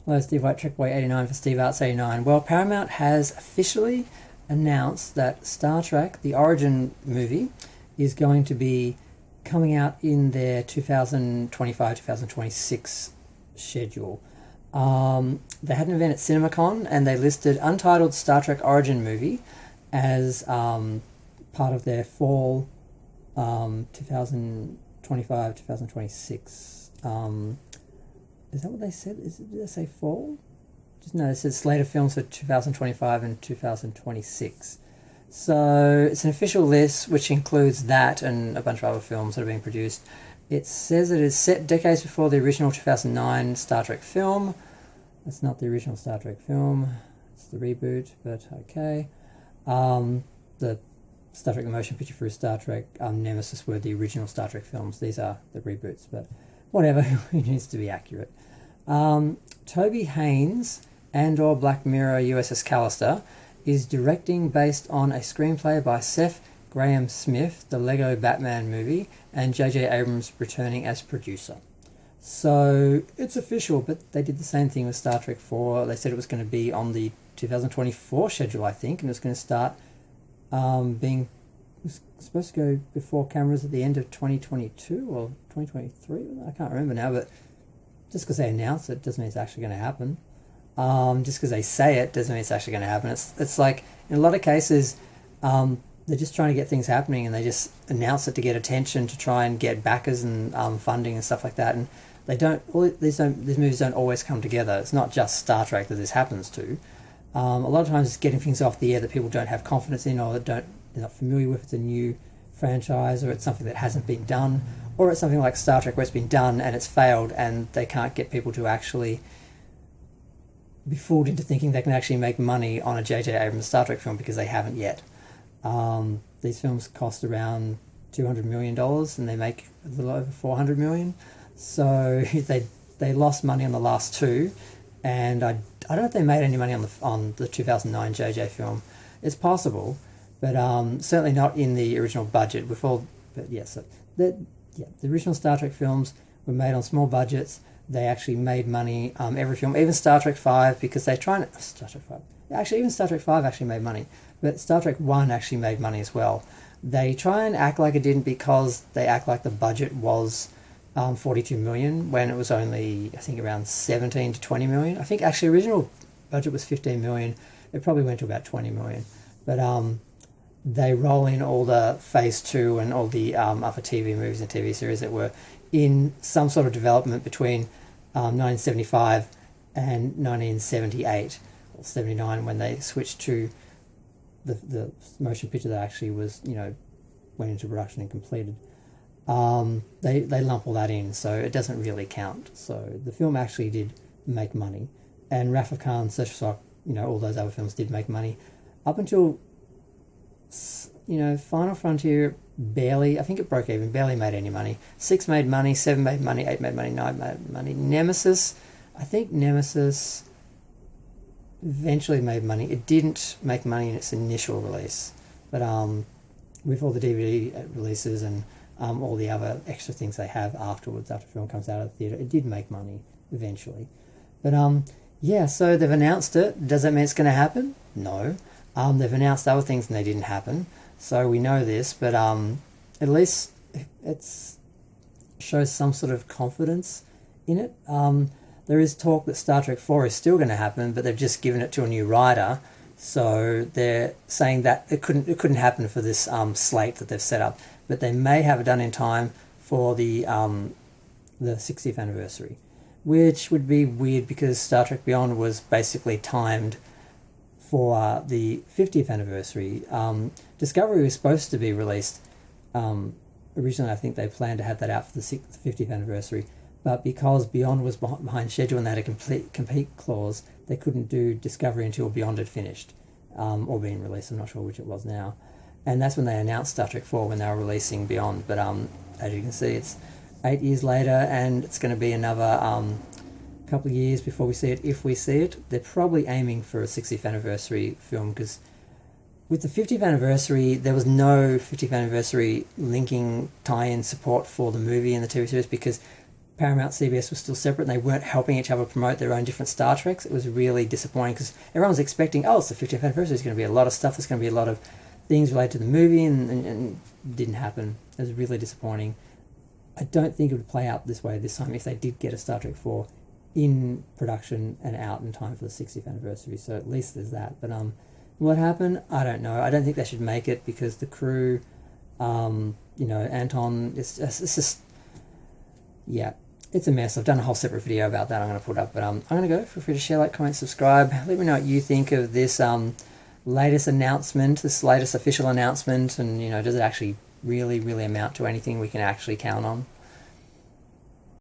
Hello, Steve White, Trickboy 89 for Steve Arts 89. Well, Paramount has officially announced that Star Trek, the Origin movie, is going to be coming out in their 2025-2026 schedule. They had an event at CinemaCon and they listed untitled Star Trek Origin movie as part of their fall 2025-2026. Is that what they said? Did they say fall? No, it says Slate of films for 2025 and 2026. So it's an official list which includes that and a bunch of other films that are being produced. It says it is set decades before the original 2009 Star Trek film. That's not the original Star Trek film. It's the reboot, but okay. The Star Trek the Motion Picture for Star Trek Nemesis were the original Star Trek films. These are the reboots, but whatever. It needs to be accurate. Toby Haynes and/or Black Mirror USS Callister is directing based on a screenplay by Seth Graham Smith, the Lego Batman movie, and J.J. Abrams returning as producer. So it's official, but they did the same thing with Star Trek 4. They said it was going to be on the 2024 schedule, I think, and it was going to start it was supposed to go before cameras at the end of 2022 or 2023. I can't remember now, but just because they announce it doesn't mean it's actually going to happen. Just because they say it doesn't mean it's actually going to happen. It's like in a lot of cases, they're just trying to get things happening and they just announce it to get attention, to try and get backers and funding and stuff like that. And these movies don't always come together. It's not just Star Trek that this happens to. A lot of times it's getting things off the air that people don't have confidence in or they're not familiar with. It's a new franchise or it's something that hasn't been done, or it's something like Star Trek where it's been done and it's failed and they can't get people to actually be fooled into thinking they can actually make money on a J.J. Abrams Star Trek film because they haven't yet. These films cost around $200 million and they make a little over $400 million. So they lost money on the last two, and I don't know if they made any money on the 2009 JJ film. It's possible, but certainly not in the original budget. The original Star Trek films were made on small budgets. They actually made money. Every film, even Star Trek 5, because they try and Star Trek 5. Actually, even Star Trek 5 actually made money, but Star Trek 1 actually made money as well. They try and act like it didn't because they act like the budget was 42 million when it was only, I think, around 17 to 20 million. I think actually original budget was 15 million. It probably went to about 20 million. But they roll in all the Phase 2 and all the other TV movies and TV series that were in some sort of development between 1975 and 1978 or 79 when they switched to the motion picture that actually was, went into production and completed. They lump all that in, so it doesn't really count. So the film actually did make money, and Wrath of Khan, Search for Spock, all those other films did make money up until Final Frontier barely. I think it broke even, barely made any money. 6 made money, 7 made money, 8 made money, 9 made money. Nemesis eventually made money. It didn't make money in its initial release, but with all the DVD releases and all the other extra things they have afterwards, after the film comes out of the theatre, it did make money eventually. But so they've announced it. Does that mean it's going to happen? No. They've announced other things and they didn't happen, so we know this, but at least it shows some sort of confidence in it. There is talk that Star Trek 4 is still going to happen, but they've just given it to a new writer, so they're saying that it couldn't happen for this slate that they've set up, but they may have it done in time for the 60th anniversary, which would be weird because Star Trek Beyond was basically timed for the 50th anniversary. Discovery was supposed to be released. Originally, I think they planned to have that out for the 50th anniversary, but because Beyond was behind schedule and they had a compete clause, they couldn't do Discovery until Beyond had finished, or been released. I'm not sure which it was now. And that's when they announced Star Trek 4, when they were releasing Beyond. But as you can see, it's 8 years later, and it's going to be another couple of years before we see it, if we see it. They're probably aiming for a 60th anniversary film, because with the 50th anniversary, there was no 50th anniversary linking tie-in support for the movie and the TV series, because Paramount, CBS was still separate and they weren't helping each other promote their own different Star Treks. It was really disappointing because everyone was expecting, oh, it's the 50th anniversary, there's going to be a lot of stuff, there's going to be a lot of things related to the movie, and it didn't happen. It was really disappointing. I don't think it would play out this way this time if they did get a Star Trek 4 in production and out in time for the 60th anniversary, so at least there's that. But what happened? I don't know. I don't think they should make it because the crew, Anton, it's just, yeah, it's a mess. I've done a whole separate video about that I'm going to put up, but I'm going to go. Feel free to share, like, comment, subscribe. Let me know what you think of this latest announcement, this latest official announcement, and, does it actually really, really amount to anything we can actually count on?